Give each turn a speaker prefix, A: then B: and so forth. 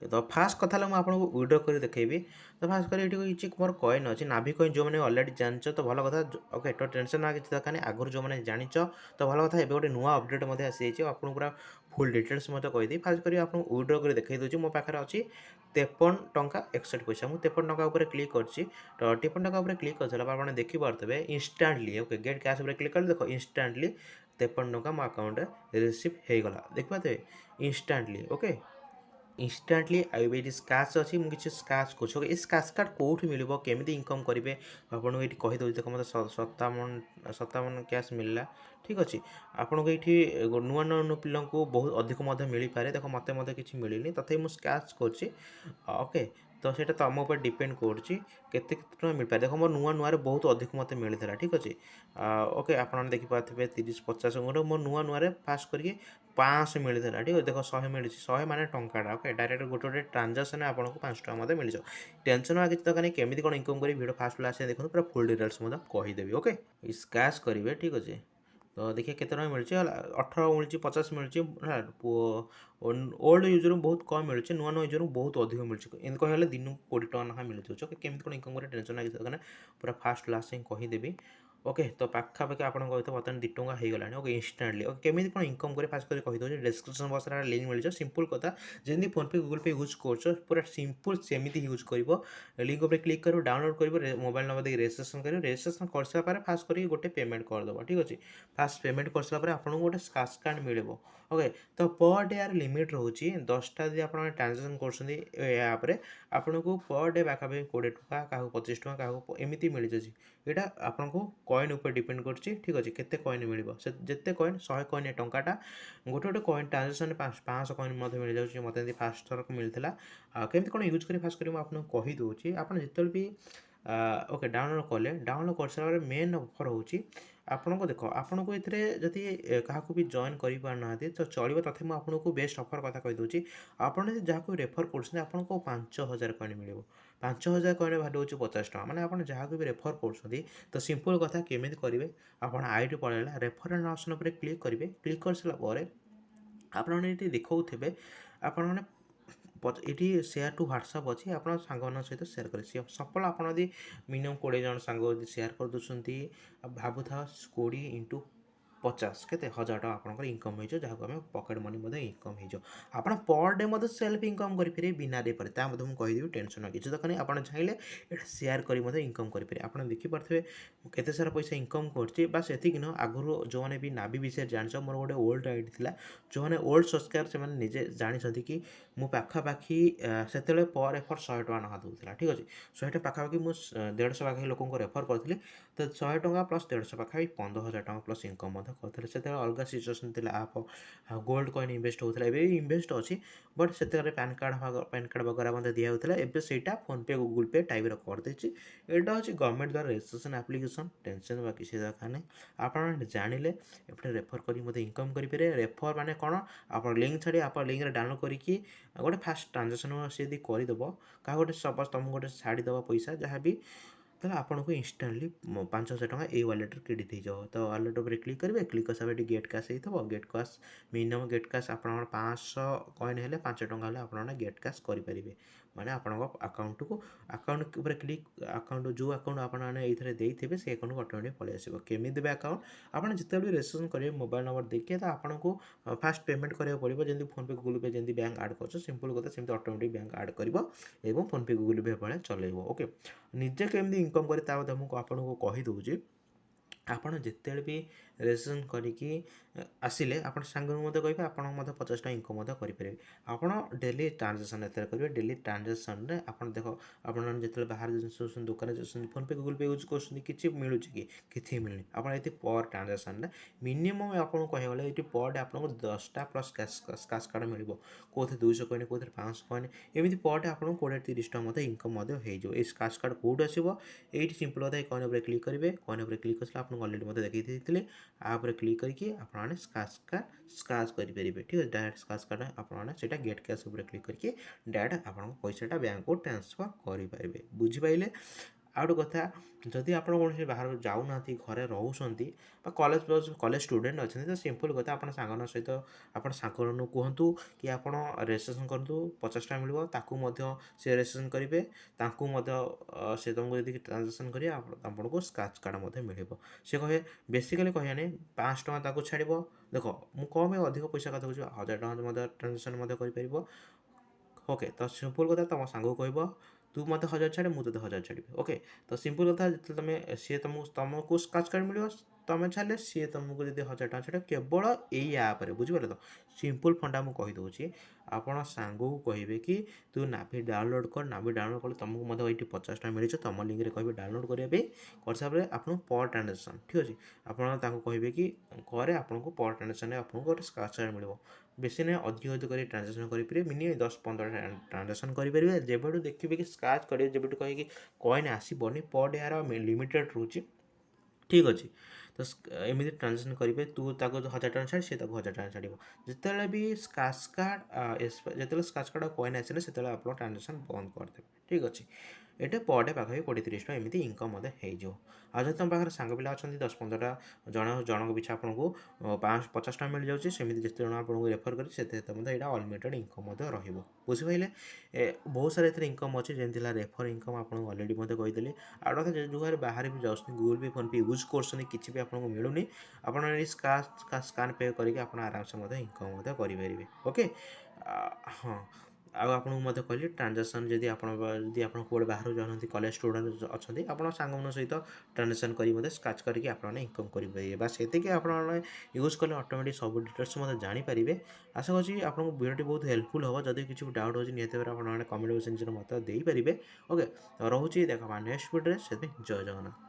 A: तो फास्ट कथा मुझे आपको विड्रॉ कर देखी। तो फास्ट कर ये मोर कॉइन अच्छी नाभि कॉइन जो मैंने अलरेडी जान तो भल कथा। ओके तो टेंशन ना किसी दरकार नहीं आगुरी जो मैंने जान तो भल कथा। गोटे नुआ अपडेट आसी आपको पूरा फुल डिटेल्स कहीदी। फास्ट कर आपको विड्रॉ कर देखी दूसरी मो पाखे अच्छी 53 टंका 61 पैसा। मुझे 53 टंका क्लिक कर 53 टंका क्लिक कर सारा आप देखिपे इंस्टाटली। ओके गेट कैश क्लिक कर देख इंस्टाटली 53 टंका मो अकाउंट रिसीव होगला देखिपे इंस्टाटली। ओके इंस्टाटली ये स्क्रैच अच्छी मुझे किसी स्क्रैच कर ये स्क्रैच कार्ड कौटी मिल केमी इनकम करेंगे आपको ये कहीदे देख मतलब 57 कैश मिलला। ठीक अच्छे आपको ये नुआ नुआ पिला बहुत अधिक मिल पाए देख मत किसी मिलनी तथा मुझे स्क्रैच कर। ओके तो ସେଇଟା तुम ऊपर डिपेंड କରୁଛି କେତେ ଟଙ୍କା ମିଳିପାରେ। ଦେଖ ମୋ ନୂଆ ନୂଆରେ ବହୁତ ଅଧିକ ମୋତେ ମିଳିଥିଲା। ଠିକ୍ ଅଛି ଓକେ ଆପଣମାନେ ଦେଖିପାରୁଥିବେ 30 50 ଗୋଟେ ମୋ ନୂଆ ନୂଆରେ ଫାଷ୍ଟ କରିକି 500 ମିଳିଥିଲା। ଠିକ୍ ଅଛି ଦେଖ 100 ମିଳିଛି 100 ମାନେ ଟଙ୍କାଟା। ଓକେ ଡାଇରେକ୍ଟ ଗୋଟେ ଗୋଟେ ଟ୍ରାଞ୍ଜାକ୍ସନ୍ ଆପଣଙ୍କୁ 5 ଟଙ୍କା ମଧ୍ୟ ମିଳିଯିବ। ଟେନସନ୍ କିଛି ଦରକାର ନାହିଁ କେମିତି କ'ଣ ଇନକମ୍ କରିବି ଭିଡ଼ିଓ ଫାଷ୍ଟ ଲାଷ୍ଟ ଦେଖନ୍ତୁ ପୁରା ଫୁଲ୍ ଡିଟେଲ୍ସ ମଧ୍ୟ କହିଦେବି। ଓକେ ସ୍କାଚ୍ କରିବେ ଠିକ୍ ଅଛି। ତ ଦେଖିବା କେତେ ଟଙ୍କା ମିଳୁଛି 18 ମିଳୁଛି 50 ମିଳୁଛି ଓଲ୍ଡ ୟୁଜର୍ ବହୁତ କମ୍ ମିଳୁଛି ନୂଆ ନୂଆ ୟୁଜର୍ ବହୁତ ଅଧିକ ମିଳୁଛି। ଏମିତି କହିଲେ ଦିନକୁ 20 ଟଙ୍କା ଲେଖା ମିଳୁଛି। ଓକେ କେମିତି କ'ଣ ଇନକମ୍ କରିବା ଟେନସନ୍ କିଛି ଦରକାର ନାହିଁ ପୁରା ଫାଷ୍ଟ ଲାଷ୍ଟ ହିଁ କହିଦେବି। ओके तो पाखापाखि आपको कहते बर्तमान 2 टंका हो गलानी। ओके इंस्टाटली ओके केमी कौन इनकम करे फास्ट कर कहीदे डिस्क्रिप्शन बक्स लिंक मिल सिंपल कथा जमी फोन पे गूगल पे यूज कर पूरा सिंपल सेमती यूज कर लिंक उपर क्लिक कर डाउनलोड कर मोबाइल नंबर देखिए रजिस्ट्रेशन कर रजिस्ट्रेशन कर सारा फास्ट कर गोटे पेमेंट करदेव। ठीक अच्छे फास्ट पेमेंट कर सारा आपको गोटे स्क्रैच कार्ड मिले। ओके तो पर डे यार लिमिट रोचे 10टा जब आप ट्रांजेक्शन कर आपन को पर डे पाखापाखि 20 टंका क्या 25 टंका क्या एमती मिल जाए। यहाँ आपको कॉइन उपर डिपेंड कर। ठीक अच्छे केते कॉइन मिल जिते कॉइन 100 कॉइन टंकाटा गोटे गोटे कॉइन ट्रांजेक्शन 500 कॉइन मिल जाए। मतलब फास्ट थरक मिलता केमती कौन यूज कर फास्ट कर आपको कहीदे आप जिते भी ओके डाउनलोड कले डाउनलोड कर सारा मेन ऑफर होची आपन को देख आपन को जदि क्या भी जॉइन करना तो चलो तथा मुझे आपको बेस्ट ऑफर कथा कहीदे आपड़ जहाँ रेफर कर 5000 कॉइन मिले 5000 कॉइन वैल्यू हो 50 टका मैंने आप जहाँ भी रेफर कर तो सिंपल कथा केमी करेंगे आप आईडी पड़ेगा रेफरेंस ऑप्शन पर क्लिक करेंगे क्लिक कर सारापर आपने देखा आपने ये सेयार टू ह्वाट्सअप अच्छी आप सांग सहित सेयार करेंगे सफल आप मिनिमम 20 जन सांग सेयार कर दूसरी भावु था 20 इंटू 50 केते 1000 टका आपंकर इनकम हो जहाँ आम पकेट मनी इनकम हो आप पर डे सेल्फ इनकम करेंगे बिना रेफर मुझे कहीदेवी टेंशन किसी दरकार नहीं आप चाहिए ये सेयार कर इनकम करेंगे आप देखिपे केते सारा पैसा इनकम करस एतिक नुह आगुरी जो मैंने भी नाभि विषय जान मोर गोटे ओल्ड आईडी थी जो मैंने ओल्ड सब्सक्राइबर से निजे जानते कि मु पाखापाखि से पर रेफर 100 टका ना दूसरा। ठीक अच्छे 100 पाखापाखि मुझे 150 पाखापाखि लोक रेफर करी तो 100 टका प्लस 150 पाखापाखि 15000 टका प्लस इनकम करते से अलग सिचुएसन थी आप गोल्ड कॉइन इन्वेस्ट होता है इन्वेस्ट अच्छी बट से पैन कार्ड वगैरह मतलब दिया होता है एवं से फोन पे गूगल पे टाइप करदे यहाँ हूँ गवर्नमेंट द्वारा रजिस्ट्रेशन एप्लिकेशन टेंशन बा किसी दरकार नहीं आप जानिले एपटे रेफर कर इनकम करेंगे रेफर माने कौन आप लिंक छाड़ी आप लिंक डाउनलोड करके गोटे फास्ट ट्रांजेक्शन सी यदि करदेव क्या गोटे सपोज तुमको गोटे छाड़ीदेव पैसा जहाँ भी तो आपको इंस्टाटली 5000 टका ये वालेट क्रेडिट हो जाओ। तो वालेट उपर क्लिक करेंगे क्लिक कर सारा गेट कैश हो gate cash minimum gate cash आप 500 कॉइन है 5 टका आप गेट कैश करेंगे माने आपण अकाउंट को अकाउंट उपर क्लिक अकाउंट जो अकाउंट आपने देते से अकाउंट ऑटोमेटिक पलि आसो केमी देवे अकाउंट आप जिते भी रजिस्ट्रेशन करेंगे मोबाइल नंबर देखिए तो आपको फास्ट पेमेंट कराया पड़ो जमी फोन पे गूगल पे जमी बैंक आड कर सिंपल कथा सेमती ऑटोमेटिक बैंक आड कर फोन पे गूगल पे भाई चलेब। ओके निजे केमी इनकम करे मुझे आपको कहीदे ଆପଣ ଯେତେବେଳେ ବି ରେଜିଷ୍ଟ୍ରେସନ୍ କରିକି ଆସିଲେ ଆପଣ ସାଙ୍ଗକୁ ମଧ୍ୟ କହିବେ ଆପଣ 50 ଟଙ୍କା ଇନକମ୍ ମଧ୍ୟ କରିପାରିବେ। ଆପଣ ଡେଲି ଟ୍ରାଞ୍ଜାକ୍ସନ୍ ଏଥିରେ କରିବେ ଡେଲି ଟ୍ରାଞ୍ଜାକ୍ସନ୍ରେ ଆପଣ ଦେଖ ଆପଣମାନେ ଯେତେବେଳେ ବାହାରେ ଜିନିଷ ଦୋକାନରେ ଯାଉଛନ୍ତି phone pay Google pay use କରୁଛନ୍ତି କିଛି ମିଳୁଛି କି କିଛି ମିଳୁନି ଆପଣ ଏଠି ପର୍ ଟ୍ରାଞ୍ଜାକ୍ସନ୍ରେ ମିନିମମ୍ ଆପଣଙ୍କୁ କହିବାକୁ ଗଲେ ଏଠି ପର୍ ଡେ ଆପଣଙ୍କୁ 10ଟା ପ୍ଲସ୍ ସ୍କ୍ରାଚ୍ କାର୍ଡ଼ ମିଳିବ କେଉଁଥିରେ 200 କଏନ୍ କେଉଁଥିରେ 500 କଏନ୍ ଏମିତି ପର୍ ଡେ ଆପଣଙ୍କୁ 20-30 ଟଙ୍କା ମଧ୍ୟ ଇନକମ୍ ମଧ୍ୟ ହେଇଯିବ। ଏଇ ସ୍କ୍ରାଚ୍ କାର୍ଡ଼ କେଉଁଠୁ ଆସିବ ଏଇଠି सिंपल होता है कॉइन उपर क्लिक करेंगे कॉइन उपर क्लिक कर आपको अलरेडी मतलब देखते आप क्लिक करके आपने स्क्रैच करेंगे। ठीक है डायरेक्ट स्क्रैच कार्ड आपटा गेट कैश उपर क्लिक करके डायरेक्ट आप पैसाटा बैंक को ट्रांसफर करेंगे बुझीपारे। ଆଉ ଗୋଟେ କଥା, ଯଦି ଆପଣ କୌଣସି ବାହାରକୁ ଯାଉନାହାନ୍ତି, ଘରେ ରହୁଛନ୍ତି ବା କଲେଜ ଷ୍ଟୁଡେଣ୍ଟ ଅଛନ୍ତି, ତ ସିମ୍ପଲ୍ କଥା ଆପଣ ସାଙ୍ଗମାନଙ୍କ ସହିତ ଆପଣ ସାଙ୍ଗମାନଙ୍କୁ କୁହନ୍ତୁ କି ଆପଣ ରେଜିଷ୍ଟ୍ରେସନ୍ କରନ୍ତୁ, 50 ଟଙ୍କା ମିଳିବ, ତାକୁ ମଧ୍ୟ ସେ ରେଜିଷ୍ଟ୍ରେସନ୍ କରିବେ, ତାଙ୍କୁ ମଧ୍ୟ ସେ ତୁମକୁ ଯଦି ଟ୍ରାଞ୍ଜାକ୍ସନ୍ କରିବେ ଆପଣଙ୍କୁ ସ୍କ୍ରାଚ୍ କାର୍ଡ଼ ମଧ୍ୟ ମିଳିବ। ସେ କହିବେ ବେସିକାଲି କହିବାନି 500 ଟଙ୍କା ତାକୁ ଛାଡ଼ିବ। ଦେଖ ମୁଁ କ'ଣ ପାଇଁ ଅଧିକ ପଇସା କଥା କହୁଛି, 1000 ଟଙ୍କା ମଧ୍ୟ ଟ୍ରାଞ୍ଜାକ୍ସନ୍ ମଧ୍ୟ କରିପାରିବ। ଓକେ, ତ ସିମ୍ପଲ୍ କଥା, ତୁମ ସାଙ୍ଗକୁ କହିବ ତୁ ମୋତେ 1000 ଛାଡ଼େ, ମୁଁ ତୋତେ 1000 ଛାଡ଼ିବି। ଓକେ, ତ ସିମ୍ପଲ୍ କଥା, ଯେତେବେଳେ ସିଏ ତୁମକୁ ସ୍କ୍ରାଚ୍ କାର୍ଡ଼ ମିଳିବ, ତୁମେ ଛାଡ଼ିଲେ ସିଏ ତୁମକୁ ଯଦି 1000 ଟଙ୍କା ଛାଡ଼ିବ, କେବଳ ଏଇ ଆପ୍ରେ, ବୁଝିପାରିଲେ ତ? ସିମ୍ପଲ୍ ଫଣ୍ଡା ମୁଁ କହିଦେଉଛି, ଆପଣ ସାଙ୍ଗକୁ କହିବେ କି ତୁ ନାଭି ଡାଉନଲୋଡ଼୍ କର, ନାଭି ଡାଉନଲୋଡ଼୍ କଲେ ତୁମକୁ ମଧ୍ୟ ଏଇଠି 50 ଟଙ୍କା ମିଳିଛି, ତୁମ ଲିଙ୍କରେ କହିବେ ଡାଉନଲୋଡ଼୍ କରିବା ପାଇଁ। କରିସାରିଲା ପରେ ଆପଣଙ୍କୁ ପର୍ ଟ୍ରାଞ୍ଜାକ୍ସନ୍, ଠିକ୍ ଅଛି, ଆପଣ ତାଙ୍କୁ କହିବେ କି କରେ, ଆପଣଙ୍କୁ ପର୍ ଟ୍ରାଞ୍ଜାକ୍ସନ୍ରେ ଆପଣଙ୍କୁ ଗୋଟେ ସ୍କ୍ରାଚ୍ କାର୍ଡ଼ ମିଳିବ। ବେଶୀ ନାହିଁ, ଅଧିକ କରି ଟ୍ରାଞ୍ଜାକ୍ସନ୍ କରିପାରିବେ, ମିନିମମ୍ 10-15 ଟ୍ରାଞ୍ଜାକ୍ସନ୍ କରିପାରିବେ। ଯେବେଠୁ ଦେଖିବେ କି ସ୍କ୍ରାଚ୍ କରିବେ, ଯେବେଠୁ କହିକି କଏନ୍ ଆସିବନି, ପର୍ ଡେ ୟାର ଲିମିଟେଡ଼୍ ରହୁଛି, ଠିକ୍ ଅଛି। ତ ଏମିତି ଟ୍ରାଞ୍ଜାକ୍ସନ୍ କରିବେ, ତୁ ତାକୁ 1000 ଟଙ୍କା ଛାଡ଼ି, ସେ ତାକୁ 1000 ଟଙ୍କା ଛାଡ଼ିବ। ଯେତେବେଳେ ବି ସ୍କ୍ରାଚ୍ କାର୍ଡ଼ ଆଉ କଏନ୍ ଆସିଲେ, ସେତେବେଳେ ଆପଣ ଟ୍ରାଞ୍ଜାକ୍ସନ୍ ବନ୍ଦ କରିଦେବେ, ଠିକ୍ ଅଛି। ଏଇଟା ପର୍ ଡେ ପାଖାପାଖି 20-30 ଟଙ୍କା ଏମିତି ଇନକମ୍ ମଧ୍ୟ ହେଇଯିବ। ଆଉ ଯଦି ତୁମ ପାଖରେ ସାଙ୍ଗ ପିଲା ଅଛନ୍ତି 10-15ଟା, ଜଣଙ୍କ ପିଛା ଆପଣଙ୍କୁ 50 ଟଙ୍କା ମିଳିଯାଉଛି, ସେମିତି ଯେତେ ଜଣ ଆପଣଙ୍କୁ ରେଫର୍ କରି ସେଥିରେ ମଧ୍ୟ ଏଇଟା ଅନଲିମିଟେଡ଼ ଇନକମ୍ ମଧ୍ୟ ରହିବ, ବୁଝିପାରିଲେ? ବହୁତ ସାରା ଏଥିରେ ଇନକମ୍ ଅଛି, ଯେମିତି ହେଲା ରେଫର୍ ଇନକମ୍, ଆପଣଙ୍କୁ ଅଲରେଡ଼ି ମଧ୍ୟ କହିଦେଲି। ଆଉ ଗୋଟେ କଥା, ଯେଉଁମାନେ ବାହାରେ ବି ଯାଉଛନ୍ତି, Google pay, phone pay use କରୁଛନ୍ତି, କିଛି ବି ଆପଣଙ୍କୁ ମିଳୁନି, ଆପଣ ଏଇ ସ୍କାନ୍ ପେ କରିକି ଆପଣ ଆରାମସେ ମଧ୍ୟ ଇନକମ୍ ମଧ୍ୟ କରିପାରିବେ। ଓକେ, ହଁ। ଆଉ ଆପଣଙ୍କୁ ମଧ୍ୟ କହିଲି ଟ୍ରାଞ୍ଜାକ୍ସନ୍, ଯଦି ଆପଣ କୁଆଡ଼େ ବାହାରକୁ ଯାଉନାହାନ୍ତି, କଲେଜ ଷ୍ଟୁଡେଣ୍ଟ ଅଛନ୍ତି, ଆପଣ ସାଙ୍ଗମାନଙ୍କ ସହିତ ଟ୍ରାଞ୍ଜାକ୍ସନ୍ କରି ମଧ୍ୟ ସ୍କ୍ରାଚ୍ କରିକି ଆପଣମାନେ ଇନକମ୍ କରିପାରିବେ। ବାସ୍ ସେତିକି ଆପଣମାନେ ୟୁଜ୍ କଲେ ଅଟୋମେଟିକ୍ ସବୁ ଡିଟେଲ୍ସ ମଧ୍ୟ ଜାଣିପାରିବେ। ଆଶା କରୁଛି ଆପଣଙ୍କୁ ଭିଡ଼ିଓଟି ବହୁତ ହେଲ୍ପଫୁଲ୍ ହେବ। ଯଦି କିଛି ଡାଉଟ୍ ହେଉଛି, ନିହାତି ଭାବରେ ଆପଣମାନେ କମେଣ୍ଟ ବକ୍ସରେ ନିଜର ମତ ଦେଇପାରିବେ। ଓକେ, ରହୁଛି, ଦେଖ ନେକ୍ସଟ ଭିଡ଼ିଓରେ, ସେଥିପାଇଁ ଜୟ ଜଗନ୍ନାଥ।